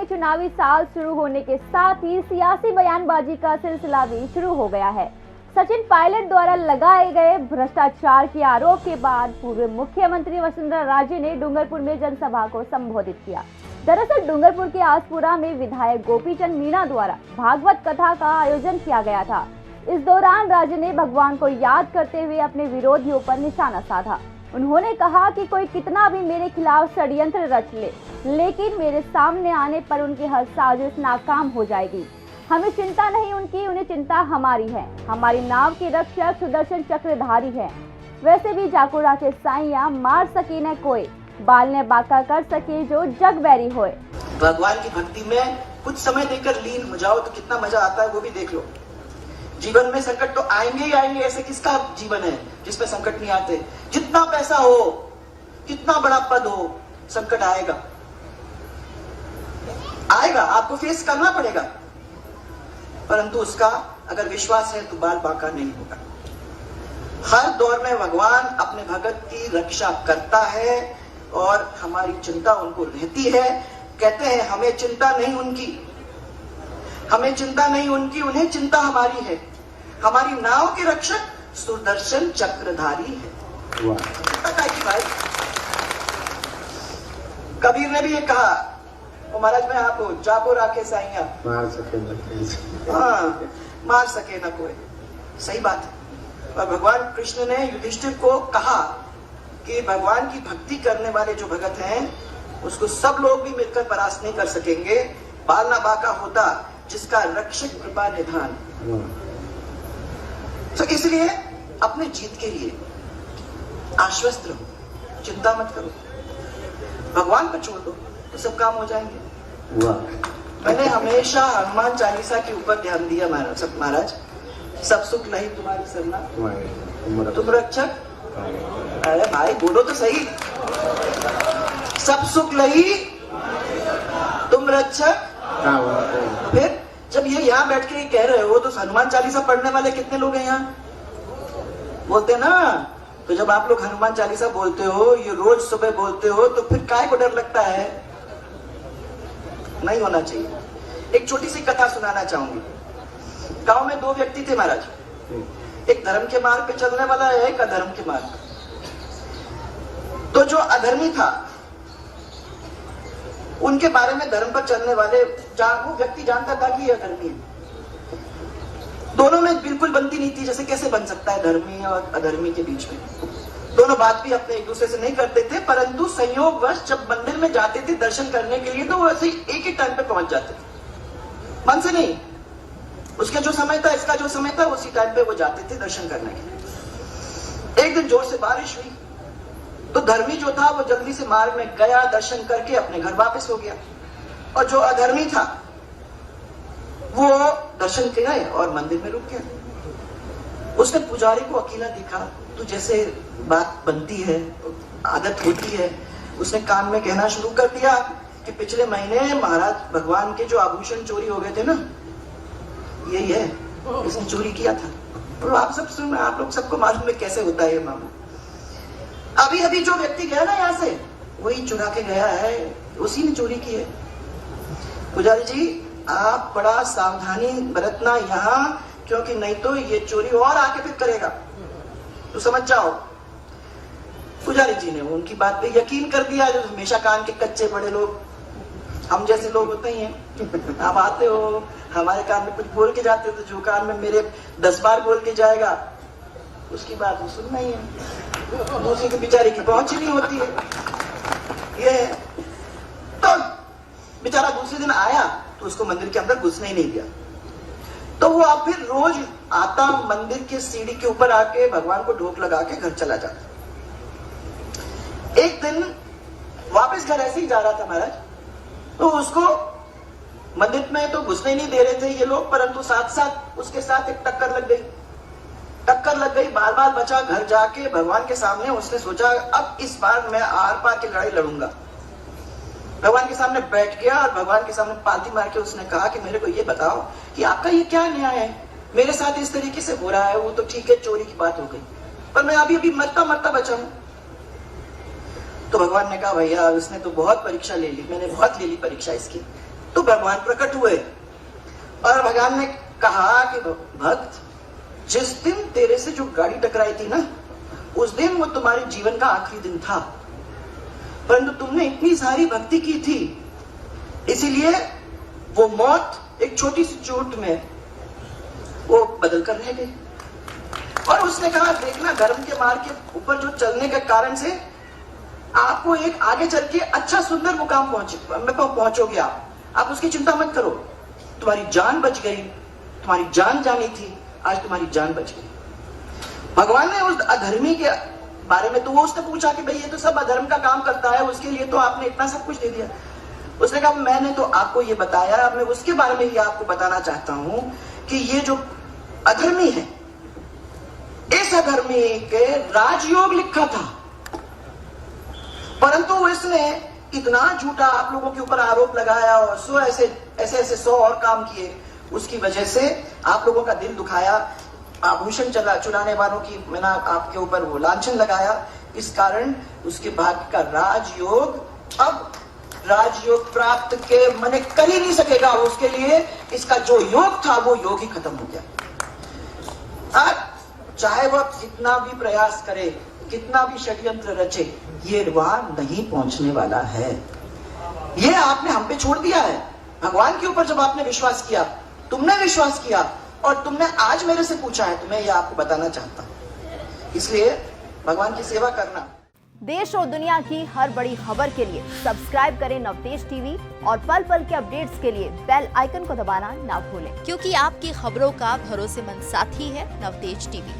चुनावी साल शुरू होने के साथ ही सियासी बयानबाजी का सिलसिला भी शुरू हो गया है। सचिन पायलट द्वारा लगाए गए भ्रष्टाचार के आरोप के बाद पूर्व मुख्यमंत्री वसुंधरा राजे ने डूंगरपुर में जनसभा को संबोधित किया। दरअसल डूंगरपुर के आसपुरा में विधायक गोपीचंद मीणा द्वारा भागवत कथा का आयोजन किया गया था। इस दौरान राजे ने भगवान को याद करते हुए अपने विरोधियों पर निशाना साधा। उन्होंने कहा कि कोई कितना भी मेरे खिलाफ षड्यंत्र रच ले, लेकिन मेरे सामने आने पर उनकी हर साजिश नाकाम हो जाएगी। हमें चिंता नहीं उनकी, उन्हें चिंता हमारी है। हमारी नाव के रक्षक सुदर्शन चक्रधारी है। वैसे भी जाकुरा के साइया मार सके न कोई, बाल ने बाका कर सके जो जग बैरी होए। भगवान की भक्ति में कुछ समय देकर लीन हो जाओ तो कितना मजा आता है वो भी देख लो। जीवन में संकट तो आएंगे ही आएंगे, ऐसे किसका जीवन है जिसमें संकट नहीं आते। जितना पैसा हो, कितना बड़ा पद हो, संकट आएगा आएगा, आपको फेस करना पड़ेगा। परंतु उसका अगर विश्वास है तो बाल बांका नहीं होगा। हर दौर में भगवान अपने भगत की रक्षा करता है और हमारी चिंता उनको रहती है। कहते हैं हमें चिंता नहीं उनकी, हमें चिंता नहीं उनकी, उन्हें चिंता हमारी है। हमारी नाव के रक्षक सुदर्शन चक्रधारी है। भाई कबीर ने भी ये कहा, वो महाराज मैं आपको जाको राखे साइया मार सके न, हाँ मार सके न कोई। सही बात है। और भगवान कृष्ण ने युधिष्ठिर को कहा कि भगवान की भक्ति करने वाले जो भगत हैं उसको सब लोग भी मिलकर परास्त नहीं कर सकेंगे। बाल ना बाका होता जिसका रक्षक कृपा निधान। तो इसलिए अपने जीत के लिए आश्वस्त रहो, चिंता मत करो, भगवान पर छोड़ दो तो सब काम हो जाएंगे। मैंने हमेशा हनुमान चालीसा के ऊपर ध्यान दिया महाराज। सब सुख नहीं तुम्हारी सरना, तुम रक्षक। अरे भाई बोलो तो सही, सब सुख नहीं तुम रक्षक। फिर जब ये यहाँ बैठ के कह रहे हो तो हनुमान चालीसा पढ़ने वाले कितने लोग हैं यहाँ? बोलते ना। तो जब आप लोग हनुमान चालीसा बोलते हो, ये रोज सुबह बोलते हो, तो फिर काय को डर लगता है? नहीं होना चाहिए। एक छोटी सी कथा सुनाना चाहूंगी। गांव में दो व्यक्ति थे महाराज। एक धर्म के मार्ग पे चलने वाला है, एक अधर्म के मार्ग पे। तो जो अधर्मी था उनके बारे में धर्म पर चलने वाले वो व्यक्ति जानता था कि ये अधर्मी है। दोनों में बिल्कुल बनती नहीं थी, जैसे कैसे बन सकता है धर्मी और अधर्मी के बीच में। दोनों बात भी अपने एक दूसरे से नहीं करते थे, परंतु संयोगवश जब मंदिर में जाते थे दर्शन करने के लिए तो वो ऐसे एक ही टाइम पे पहुंच जाते थे, मन से नहीं। उसका जो समय था, इसका जो समय था, उसी टाइम पे वो जाते थे दर्शन करने के लिए। एक दिन जोर से बारिश हुई तो धर्मी जो था वो जल्दी से मार्ग में गया, दर्शन करके अपने घर वापस हो गया। और जो अधर्मी था वो दर्शन के गए और मंदिर में रुक गया। उसने पुजारी को अकेला देखा तो जैसे बात बनती है, आदत होती है, उसने कान में कहना शुरू कर दिया कि पिछले महीने महाराज भगवान के जो आभूषण चोरी हो गए थे ना, यही है, इसने चोरी किया था। और आप लोग सबको मालूम है कैसे होता है ये मामला। अभी अभी जो व्यक्ति गया ना यहाँ से, वही चुरा के गया है, उसी ने चोरी की है। पुजारी जी आप बड़ा सावधानी बरतना यहाँ, क्योंकि नहीं तो ये चोरी और आके फिर करेगा, तो समझ जाओ। पुजारी जी ने उनकी बात पे यकीन कर दिया। जो हमेशा कान के कच्चे बड़े लोग, हम जैसे लोग होते ही हैं। आप आते हो हमारे कान में कुछ बोल के जाते हो तो जो कान में मेरे 10 बार बोल के जाएगा उसकी बात वो सुनना ही है। दूसरी की बेचारे की पहुंच ही नहीं होती है। ये तो बेचारा दूसरे दिन आया तो उसको मंदिर के अंदर घुसने ही नहीं दिया। तो वो अब फिर रोज आता, मंदिर के सीढ़ी के ऊपर आके भगवान को ढोक लगा के घर चला जाता। एक दिन वापस घर ऐसे ही जा रहा था महाराज, तो उसको मंदिर में तो घुसने नहीं दे रहे थे ये लोग, परंतु साथ साथ उसके साथ एक टक्कर लग गई। बार बार बचा। घर जाके भगवान के सामने उसने सोचा अब इस बार मैं आर पार की लड़ाई लड़ूंगा। भगवान के सामने बैठ गया और भगवान के सामने पालती मार के उसने कहा कि मेरे को ये बताओ कि आपका ये क्या न्याय है, मेरे साथ इस तरीके से हो रहा है। वो तो ठीक है चोरी की बात हो गई, पर मैं अभी मरता बचा हूं। तो भगवान ने कहा भैया इसने तो बहुत परीक्षा ले ली, मैंने बहुत ले ली परीक्षा इसकी, तो भगवान प्रकट हुए और भगवान ने कहा कि भक्त, जिस दिन तेरे से जो गाड़ी टकराई थी ना, उस दिन वो तुम्हारे जीवन का आखिरी दिन था, परंतु तुमने इतनी सारी भक्ति की थी, इसीलिए वो मौत एक छोटी सी चोट में वो बदल कर रह गई। और उसने कहा, देखना, धर्म के मार्ग के ऊपर जो चलने के कारण से आपको एक आगे चल के अच्छा सुंदर मुकाम पहुंचोगे। आप उसकी चिंता मत करो, तुम्हारी जान बच गई, तुम्हारी जान जानी थी, आज तुम्हारी जान बच गई। भगवान ने उस अधर्मी के बारे में, तो वो उसने पूछा कि भाई ये तो सब अधर्म का काम करता है, उसके लिए तो आपने इतना सब कुछ दे दिया। उसने कहा, मैंने तो आपको ये बताया, मैं उसके बारे में ही आपको बताना चाहता हूं कि ये जो अधर्मी है, इस अधर्मी के राजयोग लिखा था, परंतु इसने इतना झूठा आप लोगों के ऊपर आरोप लगाया और ऐसे 100 और काम किए, उसकी वजह से आप लोगों का दिल दुखाया, आभूषण चुराने वालों की मैंने आपके ऊपर वो लांछन लगाया, इस कारण उसके भाग्य का राजयोग अब राजयोग प्राप्त के मने कर ही नहीं सकेगा। उसके लिए इसका जो योग था वो योग ही खत्म हो गया। आज चाहे वह कितना भी प्रयास करे, कितना भी षड्यंत्र रचे, ये वहां नहीं पहुंचने वाला है। ये आपने हम पे छोड़ दिया है। भगवान के ऊपर जब आपने विश्वास किया, तुमने विश्वास किया और तुमने आज मेरे से पूछा है, तो मैं ये आपको बताना चाहता हूं। इसलिए भगवान की सेवा करना। देश और दुनिया की हर बड़ी खबर के लिए सब्सक्राइब करें नवतेज टीवी और पल पल के अपडेट्स के लिए बेल आइकन को दबाना ना भूलें, क्योंकि आपकी खबरों का भरोसेमंद साथी है नवतेज टीवी।